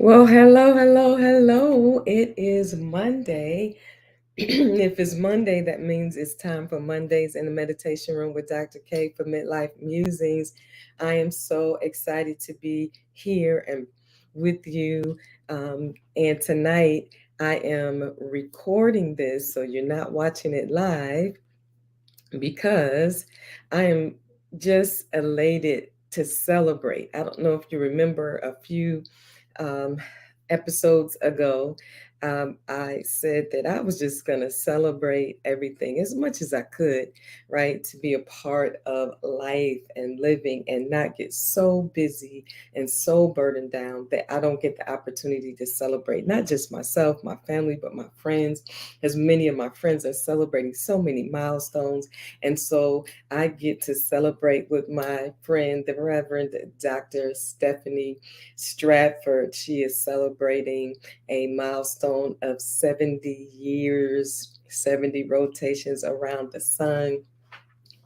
Well, hello, hello, hello. It is Monday. If it's Monday, that means it's time for Mondays in the Meditation Room with Dr. K for Midlife Musings. I am so excited to be here and with you. And tonight, I am recording this, so you're not watching it live because I am just elated to celebrate. I don't know if you remember a few um, episodes ago, I said that I was just going to celebrate everything as much as I could, right? To be a part of life and living and not get so busy and so burdened down that I don't get the opportunity to celebrate not just myself, my family, but my friends, as many of my friends are celebrating so many milestones. And so I get to celebrate with my friend, the Reverend Dr. Stephanie Stratford. She is celebrating a milestone of 70 years, 70 rotations around the sun.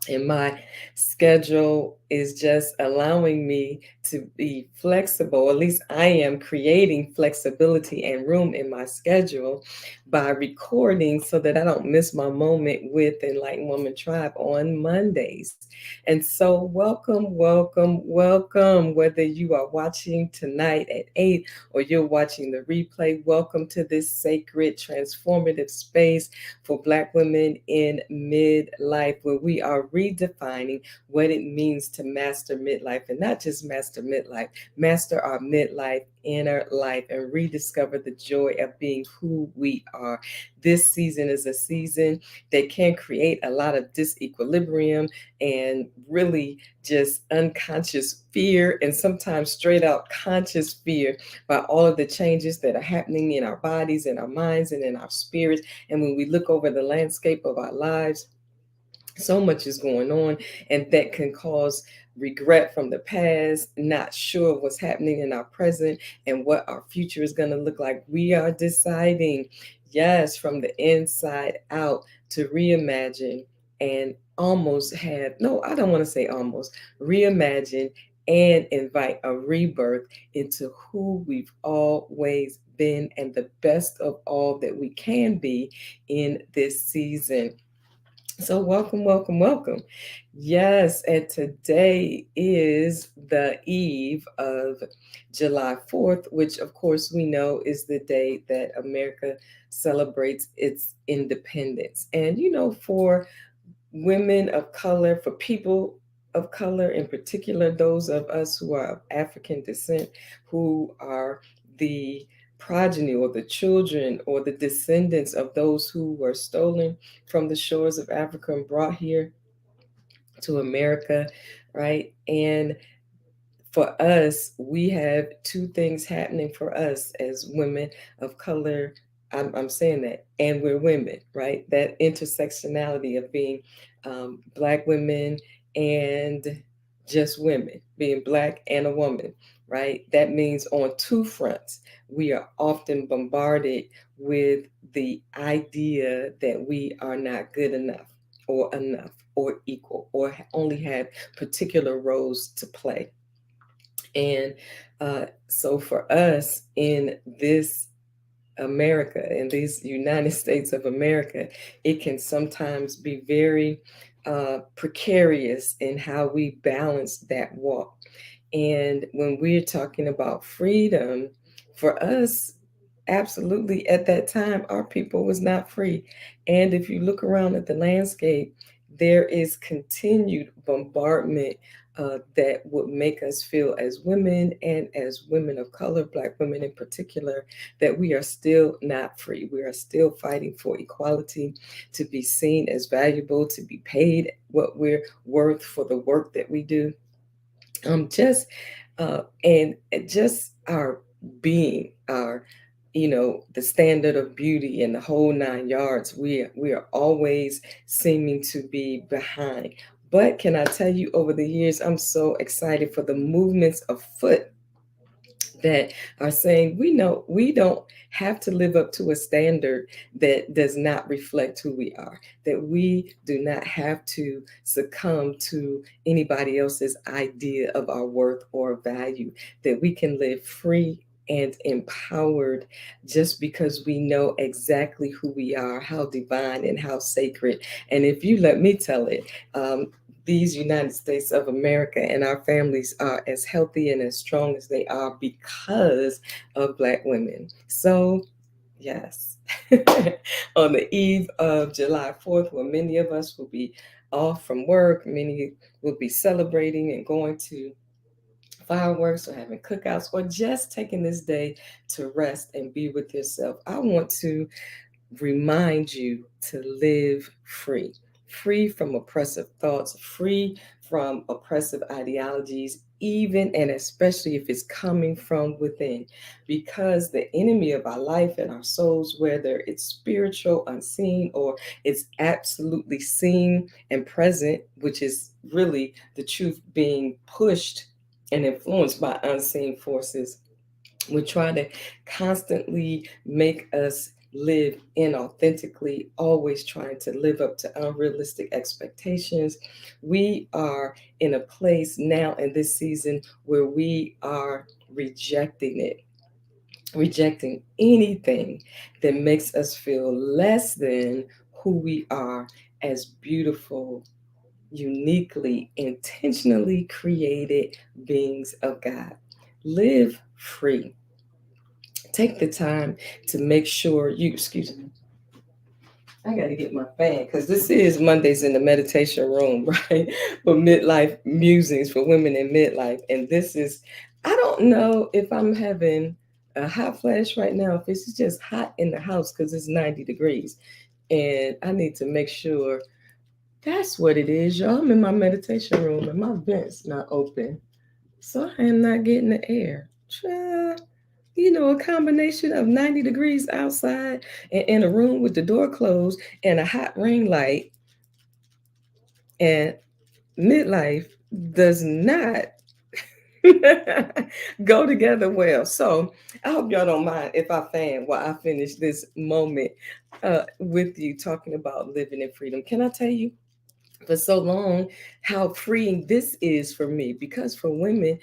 And my schedule is just allowing me to be flexible. At least I am creating flexibility and room in my schedule by recording so that I don't miss my moment with Enlightened Woman Tribe on Mondays. And so, welcome, welcome, welcome. Whether you are watching tonight at 8 or you're watching the replay, welcome to this sacred, transformative space for Black women in midlife, where we are redefining what it means to master midlife, and not just master midlife, master our midlife inner life and rediscover the joy of being who we are. This season is a season that can create a lot of disequilibrium and really just unconscious fear, and sometimes straight out conscious fear, by all of the changes that are happening in our bodies, in our minds, and in our spirits. And when we look over the landscape of our lives, so much is going on, and that can cause regret from the past, not sure what's happening in our present and what our future is going to look like. We are deciding, yes, from the inside out, to reimagine and almost have, no, I don't want to say almost, reimagine and invite a rebirth into who we've always been and the best of all that we can be in this season. So, welcome, welcome, welcome. Yes, and today is the eve of July 4th, which, of course, we know is the day that America celebrates its independence. And, for women of color, for people of color, in particular, those of us who are of African descent, who are the progeny or the children or the descendants of those who were stolen from the shores of Africa and brought here to America, right? And for us, we have two things happening for us as women of color. I'm saying that, and we're women, right? That intersectionality of being Black women and just women, being Black and a woman, right? That means on two fronts, we are often bombarded with the idea that we are not good enough or equal or only have particular roles to play. And so for us in this America, in these United States of America, it can sometimes be very precarious in how we balance that walk. And when we're talking about freedom, for us, absolutely at that time, our people was not free. And if you look around at the landscape, there is continued bombardment that would make us feel, as women and as women of color, Black women in particular, that we are still not free. We are still fighting for equality, to be seen as valuable, to be paid what we're worth for the work that we do. Just and just our being, our the standard of beauty and the whole 9 yards. We are always seeming to be behind. But can I tell you, over the years, I'm so excited for the movements afoot that are saying we know we don't have to live up to a standard that does not reflect who we are, that we do not have to succumb to anybody else's idea of our worth or value, that we can live free and empowered just because we know exactly who we are, how divine and how sacred. And if you let me tell it, these United States of America and our families are as healthy and as strong as they are because of Black women. So, yes, on the eve of July 4th, when many of us will be off from work, many will be celebrating and going to fireworks or having cookouts or just taking this day to rest and be with yourself. I want to remind you to live free, free from oppressive thoughts, free from oppressive ideologies, even and especially if it's coming from within. Because the enemy of our life and our souls, whether it's spiritual, unseen, or it's absolutely seen and present, which is really the truth being pushed and influenced by unseen forces, we try to constantly make us live inauthentically, always trying to live up to unrealistic expectations. We are in a place now in this season where we are rejecting it, rejecting anything that makes us feel less than who we are as beautiful, uniquely, intentionally created beings of God. Live free. Take the time to make sure you, excuse me, I got to get my fan because this is Mondays in the meditation room, right? For midlife musings for women in midlife. And this is, I don't know if I'm having a hot flash right now, if it's just hot in the house because it's 90 degrees. And I need to make sure that's what it is, y'all. I'm in my meditation room and my vent's not open. So I am not getting the air. Child, a combination of 90 degrees outside and in a room with the door closed and a hot ring light and midlife does not go together well. So I hope y'all don't mind if I fan while I finish this moment with you talking about living in freedom. Can I tell you? For so long how freeing this is for me, because for women,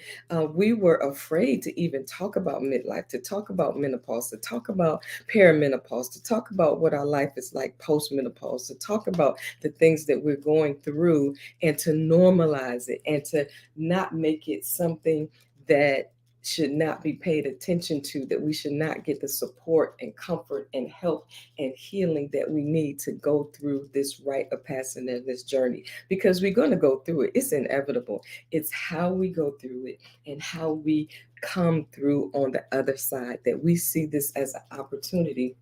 we were afraid to even talk about midlife, to talk about menopause, to talk about perimenopause, to talk about what our life is like postmenopause, to talk about the things that we're going through, and to normalize it and to not make it something that should not be paid attention to, that we should not get the support and comfort and help and healing that we need to go through this rite of passing and this journey, because we're going to go through it. It's inevitable. It's how we go through it and how we come through on the other side that we see this as an opportunity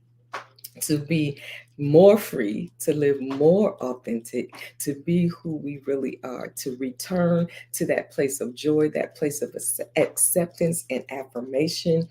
to be more free, to live more authentic, to be who we really are, to return to that place of joy, that place of acceptance and affirmation.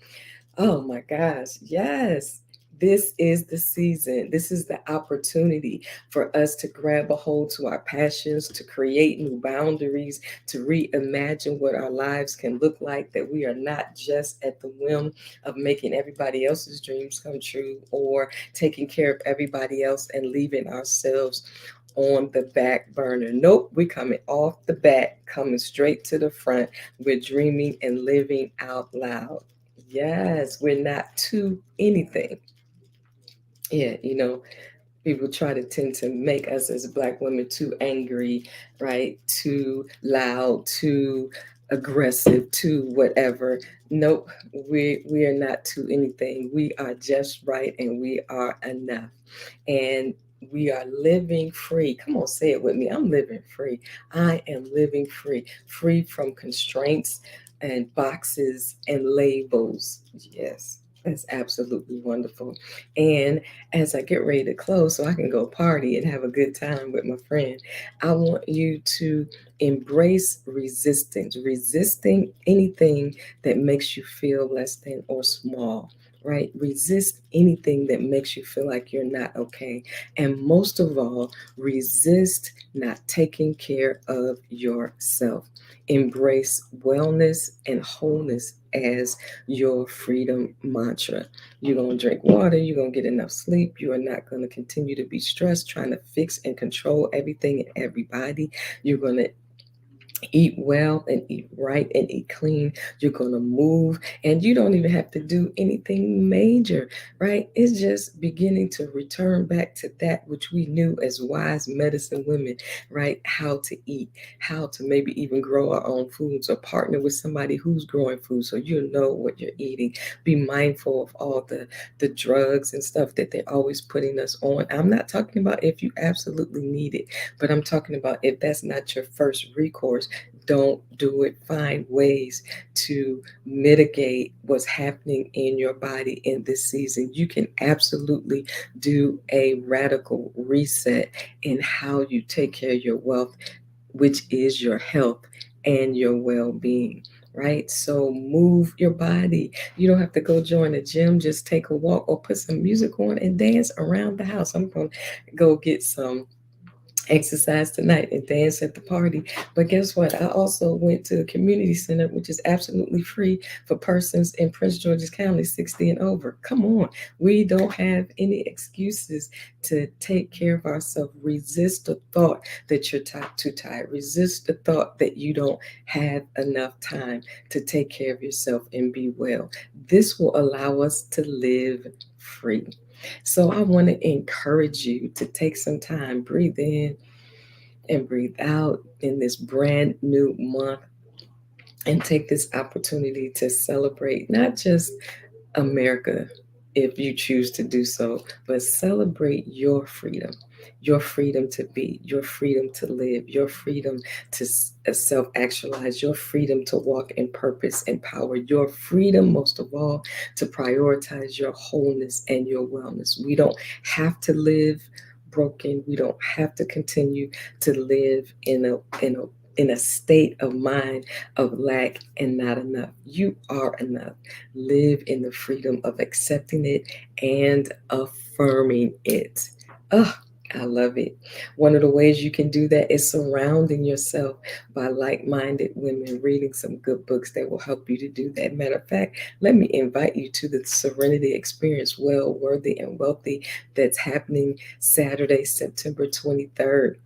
Oh my gosh, yes. This is the season. This is the opportunity for us to grab a hold to our passions, to create new boundaries, to reimagine what our lives can look like, that we are not just at the whim of making everybody else's dreams come true or taking care of everybody else and leaving ourselves on the back burner. Nope, we're coming off the back, coming straight to the front. We're dreaming and living out loud. Yes, we're not to anything. Yeah, people try to tend to make us as Black women too angry, right? Too loud, too aggressive, too whatever. Nope, we are not to anything. We are just right and we are enough. And we are living free. Come on, say it with me. I'm living free. I am living free, free from constraints and boxes and labels. Yes, that's absolutely wonderful. And as I get ready to close so I can go party and have a good time with my friend, I want you to embrace resistance, resisting anything that makes you feel less than or small, right? Resist anything that makes you feel like you're not okay. And most of all, resist not taking care of yourself. Embrace wellness and wholeness as your freedom mantra. You're going to drink water, you're going to get enough sleep, you are not going to continue to be stressed trying to fix and control everything and everybody. You're going to Eat well and eat right and eat clean. You're going to move, and you don't even have to do anything major, right? It's just beginning to return back to that which we knew as wise medicine women, right? How to eat, how to maybe even grow our own foods or partner with somebody who's growing food so you know what you're eating. Be mindful of all the drugs and stuff that they're always putting us on. I'm not talking about if you absolutely need it, but I'm talking about if that's not your first recourse, don't do it. Find ways to mitigate what's happening in your body in this season. You can absolutely do a radical reset in how you take care of your wealth, which is your health and your well-being. Right? So move your body. You don't have to go join a gym. Just take a walk or put some music on and dance around the house. I'm going to go get some exercise tonight and dance at the party. But guess what? I also went to the community center, which is absolutely free for persons in Prince George's County 60 and over. Come on. We don't have any excuses to take care of ourselves. Resist the thought that you're too tired. Resist the thought that you don't have enough time to take care of yourself and be well. This will allow us to live free. So I want to encourage you to take some time, breathe in and breathe out in this brand new month, and take this opportunity to celebrate not just America, if you choose to do so, but celebrate your freedom to be, your freedom to live, your freedom to self actualize, your freedom to walk in purpose and power, your freedom, most of all, to prioritize your wholeness and your wellness. We don't have to live broken. We don't have to continue to live in a state of mind of lack and not enough. You are enough. Live in the freedom of accepting it and affirming it. Oh, I love it. One of the ways you can do that is surrounding yourself by like minded women, reading some good books that will help you to do that. Matter of fact, let me invite you to the Serenity Experience Well, Worthy, and Wealthy that's happening Saturday, September 23rd.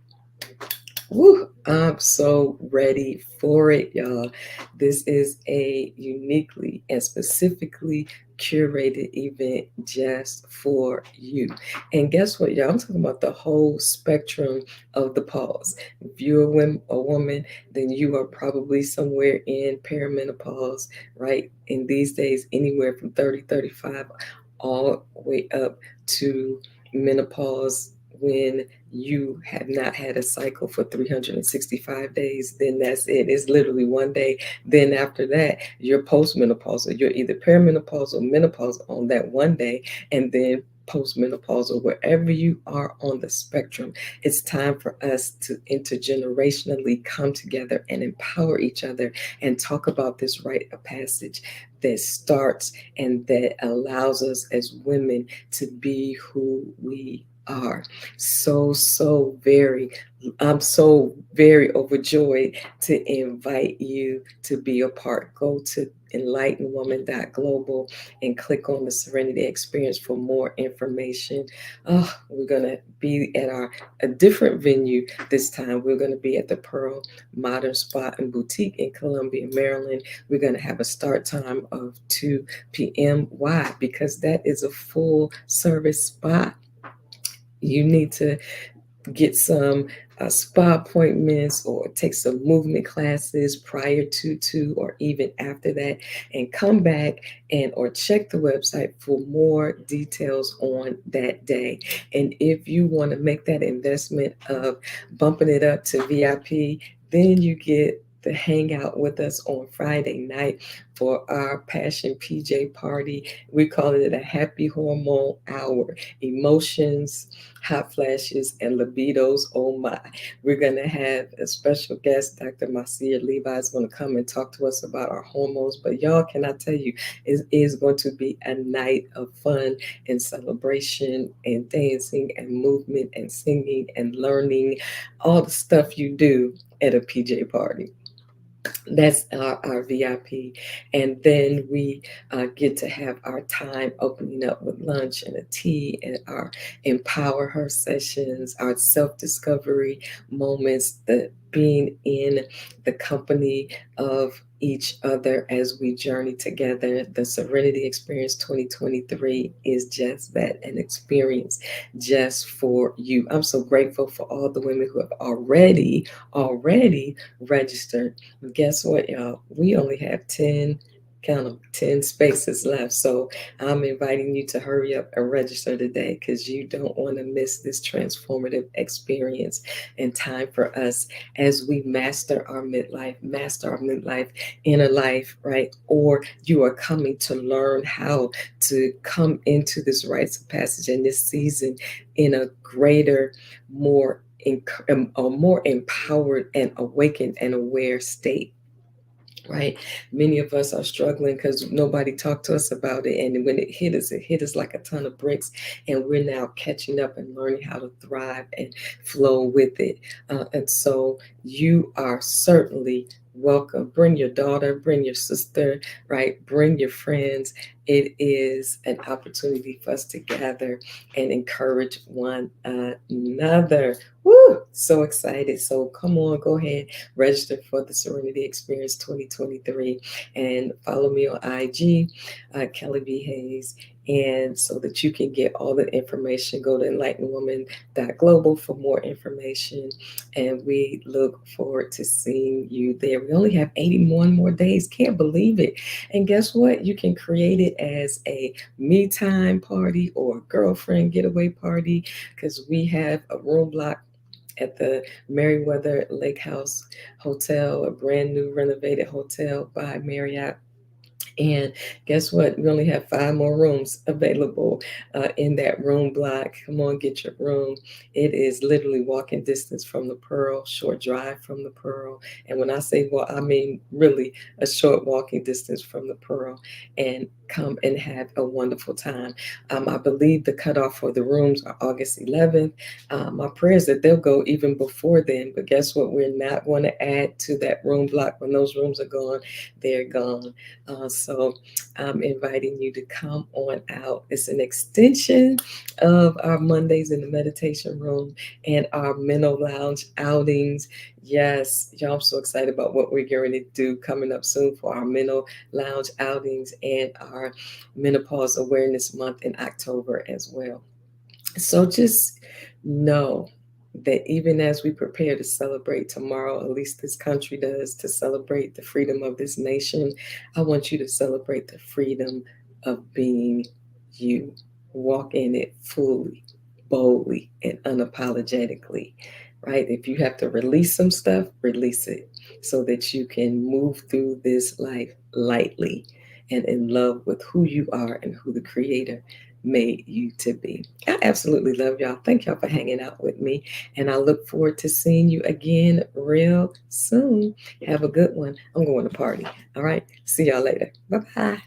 Woo, I'm so ready for it, y'all. This is a uniquely and specifically curated event just for you. And guess what, y'all? I'm talking about the whole spectrum of the pause. If you're a woman, then you are probably somewhere in perimenopause, right? In these days, anywhere from 30, 35, all the way up to menopause when you have not had a cycle for 365 days, then that's it. It's literally one day. Then after that, you're postmenopausal. You're either perimenopausal or menopausal on that one day, and then postmenopausal, wherever you are on the spectrum. It's time for us to intergenerationally come together and empower each other and talk about this rite of passage that starts and that allows us as women to be who we are. I'm so very overjoyed to invite you to be a part. Go to enlightenedwoman.global and click on the Serenity Experience for more information. Oh, we're gonna be at a different venue this time. We're gonna be at the Pearl Modern Spa and Boutique in Columbia, Maryland. We're gonna have a start time of 2 p.m. Why? Because that is a full service spa. You need to get some spa appointments or take some movement classes prior to or even after that, and come back and or check the website for more details on that day. And if you want to make that investment of bumping it up to VIP, then you get to hang out with us on Friday night for our Passion PJ party. We call it a happy hormone hour. Emotions, hot flashes, and libidos. Oh my. We're going to have a special guest, Dr. Marcia Levi, is going to come and talk to us about our hormones. But y'all, can I tell you, it is going to be a night of fun and celebration and dancing and movement and singing and learning, all the stuff you do at a PJ party. That's our VIP. And then we get to have our time opening up with lunch and a tea and our empower her sessions, our self-discovery moments, the being in the company of each other as we journey together. The Serenity Experience 2023 is just that, an experience just for you. I'm so grateful for all the women who have already registered. Guess what, y'all? We only have 10, count them, 10 spaces left. So I'm inviting you to hurry up and register today because you don't want to miss this transformative experience and time for us as we master our midlife inner life, right? Or you are coming to learn how to come into this rites of passage in this season in a greater, more a more empowered and awakened and aware state, right? Many of us are struggling because nobody talked to us about it. And when it hit us like a ton of bricks. And we're now catching up and learning how to thrive and flow with it. And so you are certainly welcome. Bring your daughter, bring your sister, right? Bring your friends. It is an opportunity for us to gather and encourage one another. Woo! So excited. So come on, go ahead, register for the Serenity Experience 2023 and follow me on IG, Kelly B. Hayes. And so that you can get all the information, go to enlightenedwoman.global for more information. And we look forward to seeing you there. We only have 81 more days. Can't believe it. And guess what? You can create it as a me time party or a girlfriend getaway party because we have a room block at the Meriwether Lake House Hotel, a brand new renovated hotel by Marriott. And guess what? We only have 5 more rooms available in that room block. Come on, get your room. It is literally walking distance from the Pearl, short drive from the Pearl. And when I say well, I mean really a short walking distance from the Pearl. And come and have a wonderful time. I believe the cutoff for the rooms are August 11th. My prayers that they'll go even before then. But guess what? We're not going to add to that room block. When those rooms are gone, they're gone. So I'm inviting you to come on out. It's an extension of our Mondays in the meditation room and our mental lounge outings. Yes, y'all, I'm so excited about what we're going to do coming up soon for our mental lounge outings and our menopause awareness month in October as well. So just know that even as we prepare to celebrate tomorrow, at least this country does, to celebrate the freedom of this nation, I want you to celebrate the freedom of being you. Walk in it fully, boldly, and unapologetically, right? If you have to release some stuff, release it so that you can move through this life lightly and in love with who you are and who the Creator made you to be. I absolutely love y'all. Thank y'all for hanging out with me. And I look forward to seeing you again real soon. Have a good one. I'm going to party. All right. See y'all later. Bye bye.